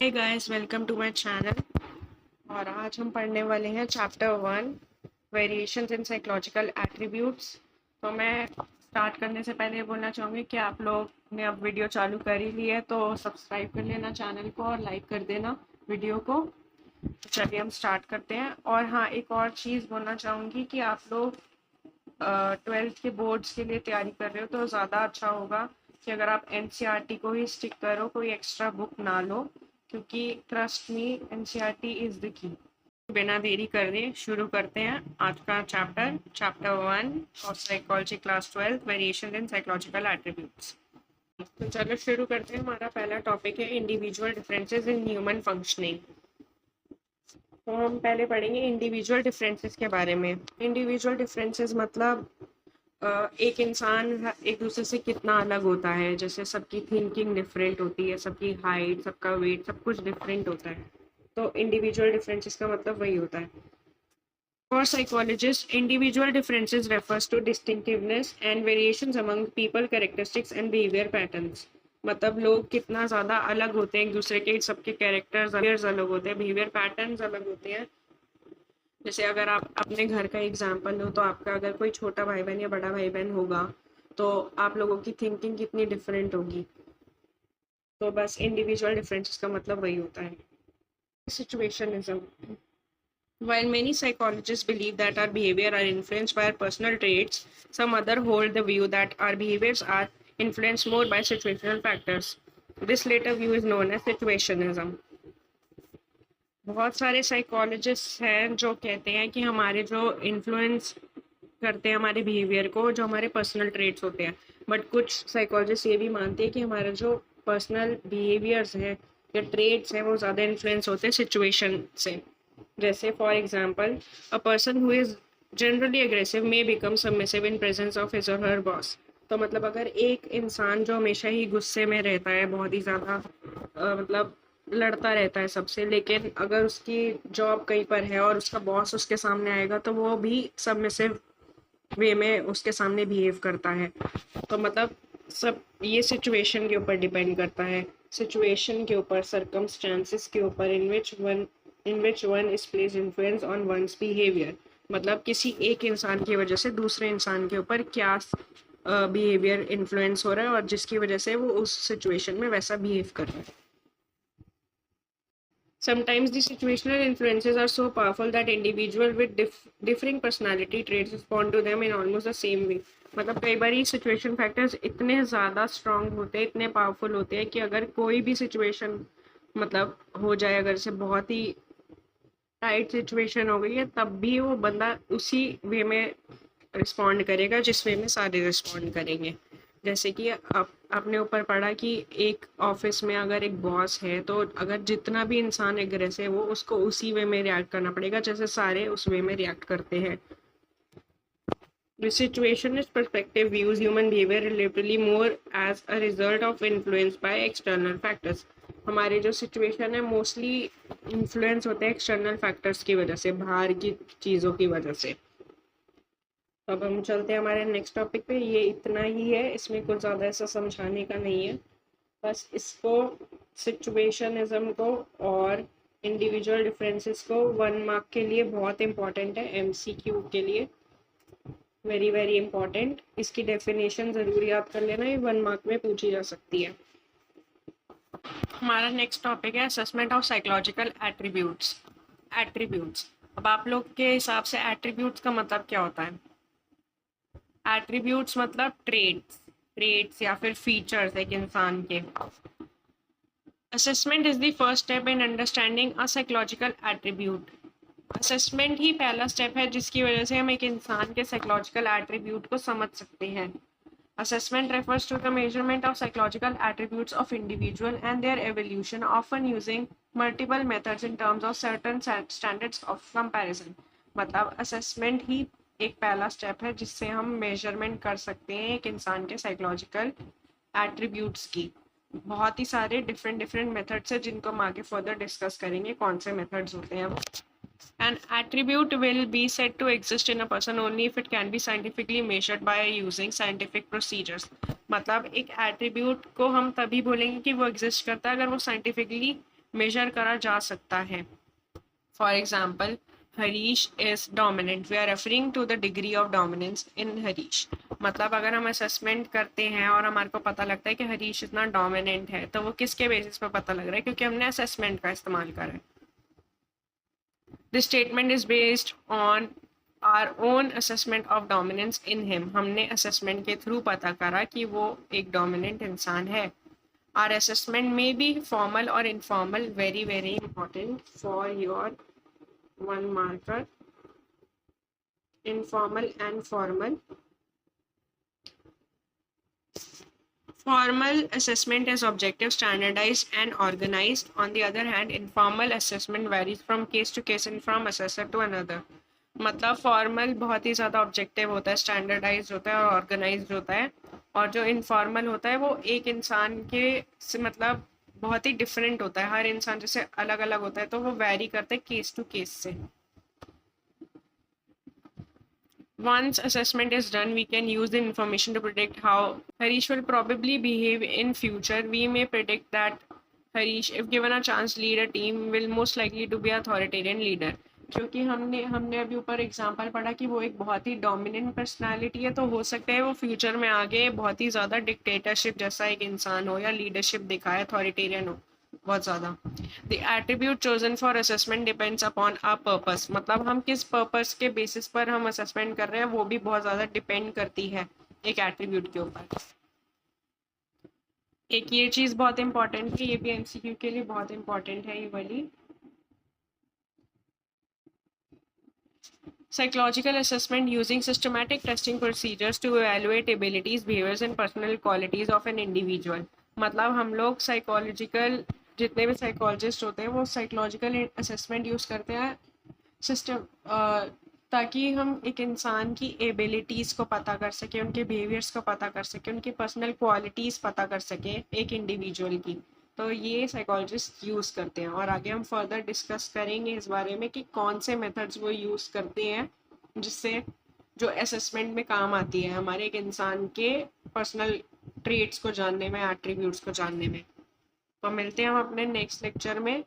Hey guys, welcome to my channel. और आज हम पढ़ने वाले हैं chapter 1 variations in psychological attributes. तो मैं स्टार्ट करने से पहले ये बोलना चाहूँगी कि आप लोग ने अब वीडियो चालू कर ही ली है तो सब्सक्राइब कर लेना चैनल को और लाइक कर देना वीडियो को। तो चलिए हम स्टार्ट करते हैं। और हाँ, एक और चीज़ बोलना चाहूँगी कि आप लोग 12th के बोर्ड्स के लिए तैयारी कर रहे हो तो ज़्यादा अच्छा होगा कि अगर आप एनसीईआरटी को ही स्टिक करो, कोई एक्स्ट्रा बुक ना लो, क्योंकि trust me NCERT is the key. बिना देरी कर दे शुरू करते हैं आज का chapter 1 of psychology class 12 variation in psychological attributes. तो चलो शुरू करते हैं। हमारा पहला टॉपिक है individual differences in human functioning. तो हम पहले पढ़ेंगे इंडिविजुअल डिफरेंसेस के बारे में। इंडिविजुअल डिफरेंसेस मतलब एक इंसान एक दूसरे से कितना अलग होता है। जैसे सबकी थिंकिंग डिफरेंट होती है, सबकी हाइट, सबका वेट, सब कुछ डिफरेंट होता है। तो इंडिविजुअल डिफरेंसेस का मतलब वही होता है। For psychologists, individual differences refers to distinctiveness and variations among people, characteristics and behavior patterns. मतलब लोग कितना ज़्यादा अलग होते हैं एक दूसरे के, सबके कैरेक्टर्स अलग होते हैं, बिहेवियर पैटर्न्स अलग होते हैं। जैसे अगर आप अपने घर का एग्जाम्पल लो तो आपका अगर कोई छोटा भाई बहन या बड़ा भाई बहन होगा तो आप लोगों की थिंकिंग कितनी डिफरेंट होगी। तो बस इंडिविजुअल डिफरेंसेस का मतलब वही होता है। सिचुएशनिज्म। While many psychologists believe that our behavior are influenced by our personal traits, some others hold the view that our behaviors are influenced more by situational factors. This later view is known as situationism. बहुत सारे psychologist हैं जो कहते हैं कि हमारे जो influence करते हैं हमारे बिहेवियर को, जो हमारे पर्सनल ट्रेट्स होते हैं। बट कुछ साइकोलॉजिस्ट ये भी मानते हैं कि हमारे जो पर्सनल बिहेवियर्स हैं या ट्रेट्स हैं वो ज़्यादा इन्फ्लुएंस होते हैं सिचुएशन से। जैसे for example, a person who is generally aggressive may become submissive in presence of his और हर बॉस। तो मतलब अगर एक इंसान जो हमेशा ही गुस्से में रहता है, बहुत ही ज़्यादा मतलब लड़ता रहता है सबसे, लेकिन अगर उसकी जॉब कहीं पर है और उसका बॉस उसके सामने आएगा तो वो भी सबमिसिव वे में उसके सामने बिहेव करता है। तो मतलब सब ये सिचुएशन के ऊपर डिपेंड करता है, सिचुएशन के ऊपर, सर्कमस्टेंसेस के ऊपर, in which one is place influence on one's behaviour. मतलब किसी एक इंसान की वजह से दूसरे इंसान के ऊपर क्या बिहेवियर इन्फ्लुएंस हो रहा है और जिसकी वजह से वो उस सिचुएशन में वैसा बिहेव कर रहा है। Sometimes the situational influences are so powerful that individuals with differing personality traits respond to them in almost the same way. मतलब कई बार ये सिचुएशन फैक्टर्स इतने ज़्यादा स्ट्रॉन्ग होते हैं, इतने पावरफुल होते हैं कि अगर कोई भी सिचुएशन मतलब हो जाए, अगर से बहुत ही टाइट सिचुएशन हो गई है, तब भी वो बंदा उसी वे में रिस्पॉन्ड करेगा जिस वे में सारे रिस्पॉन्ड करेंगे। जैसे कि आपने ऊपर पढ़ा कि एक ऑफिस में अगर एक बॉस है तो अगर जितना भी इंसान एग्रेसिव है वो उसको उसी वे में रिएक्ट करना पड़ेगा जैसे सारे उस वे में रिएक्ट करते हैं। The situationist perspective views human behavior relatively more as a result of influence by external factors. हमारे जो सिचुएशन है मोस्टली इन्फ्लुएंस होते हैं एक्सटर्नल फैक्टर्स की वजह से, बाहर की चीज़ों की वजह से। अब हम चलते हैं हमारे नेक्स्ट टॉपिक पे। ये इतना ही है, इसमें कुछ ज़्यादा ऐसा समझाने का नहीं है। बस इसको, सिचुएशनिज्म को और इंडिविजुअल डिफरेंसेस को 1 मार्क के लिए बहुत इंपॉर्टेंट है, एमसीक्यू के लिए वेरी वेरी इंपॉर्टेंट। इसकी डेफिनेशन ज़रूर याद कर लेना, ये 1 मार्क में पूछी जा सकती है। हमारा नेक्स्ट टॉपिक है असेसमेंट ऑफ साइकोलॉजिकल एट्रीब्यूट्स। अब आप लोग के हिसाब से एट्रीब्यूट्स का मतलब क्या होता है? एट्रीब्यूट्स मतलब ट्रेट्स या फिर फीचर्स एक इंसान के। Assessment is the first step in understanding a psychological attribute. Assessment ही पहला स्टेप है जिसकी वजह से हम एक इंसान के साइकोलॉजिकल एट्रीब्यूट को समझ सकते हैं। Assessment refers to the measurement of psychological attributes of individual and their evolution, often using multiple methods in terms of certain standards of comparison. मतलब assessment ही एक पहला स्टेप है जिससे हम मेजरमेंट कर सकते हैं एक इंसान के साइकोलॉजिकल एट्रीब्यूट्स की। बहुत ही सारे डिफरेंट मेथड्स है जिनको हम आगे फर्दर डिस्कस करेंगे कौन से मेथड्स होते हैं। An attribute will be said to exist in a person only if it can be scientifically measured by using scientific procedures. मतलब एक attribute को हम तभी बोलेंगे कि वो exist करता है अगर वो scientifically मेजर करा जा सकता है। For example, Harish is dominant, we are referring to the degree of dominance in Harish. मतलब अगर हम असेसमेंट करते हैं और हमारे को पता लगता है कि हरीश इतना डोमिनेंट है, तो वो किसके बेसिस पर पता लग रहा है? क्योंकि हमने असेसमेंट का इस्तेमाल करा है। This statement is based on our own assessment of dominance in him. हमने असेसमेंट के थ्रू पता करा कि वो एक डोमिनेंट इंसान है। आर असेसमेंट में बी फॉर्मल और informal, very very important for your 1 marker, informal and formal. Formal assessment is objective, standardized and organized. On the other hand, informal assessment varies from case to case and from assessor to another. मतलब formal बहुत ही ज़्यादा objective होता है, standardise होता है और organise होता है, और जो इनफॉर्मल होता है वो एक इंसान के से मतलब बहुत ही डिफरेंट होता है। हर इंसान जैसे अलग अलग होता है, तो वो वैरी करता है केस टू केस से। Once assessment is done, we can use the information to predict how Harish will probably behave in future. We may predict that Harish, if given a chance to lead a team, will most likely to be authoritarian leader. क्योंकि हमने हमने अभी ऊपर example पढ़ा कि वो एक बहुत ही डोमिनेंट पर्सनालिटी है, तो हो सकता है वो फ्यूचर में आगे बहुत ही ज़्यादा डिक्टेटरशिप जैसा एक इंसान हो या लीडरशिप दिखाए, अथॉरिटेरियन हो बहुत ज़्यादा। The attribute chosen for assessment depends upon a purpose. मतलब हम किस पर्पस के बेसिस पर हम असेसमेंट कर रहे हैं वो भी बहुत ज़्यादा डिपेंड करती है एक एट्रीब्यूट के ऊपर। एक ये चीज़ बहुत इंपॉर्टेंट है, ये भी एमसीक्यू के लिए बहुत इंपॉर्टेंट है ये वाली। Psychological assessment using systematic testing procedures to evaluate abilities, behaviors and personal qualities of an individual. मतलब हम लोग साइकोलॉजिकल, जितने भी साइकोलॉजिस्ट होते हैं वो साइकोलॉजिकल असेसमेंट यूज़ करते हैं सिस्टम, ताकि हम एक इंसान की एबिलिटीज़ को पता कर सकें, उनके बिहेवियर्स को पता कर सकें, उनकी पर्सनल क्वालिटीज़ पता कर सकें एक इंडिविजुअल की। तो ये साइकोलॉजिस्ट यूज़ करते हैं, और आगे हम फर्दर डिस्कस करेंगे इस बारे में कि कौन से मेथड्स वो यूज़ करते हैं जिससे जो असेसमेंट में काम आती है हमारे एक इंसान के पर्सनल ट्रेट्स को जानने में, एट्रीब्यूट्स को जानने में। तो मिलते हैं हम अपने नेक्स्ट लेक्चर में।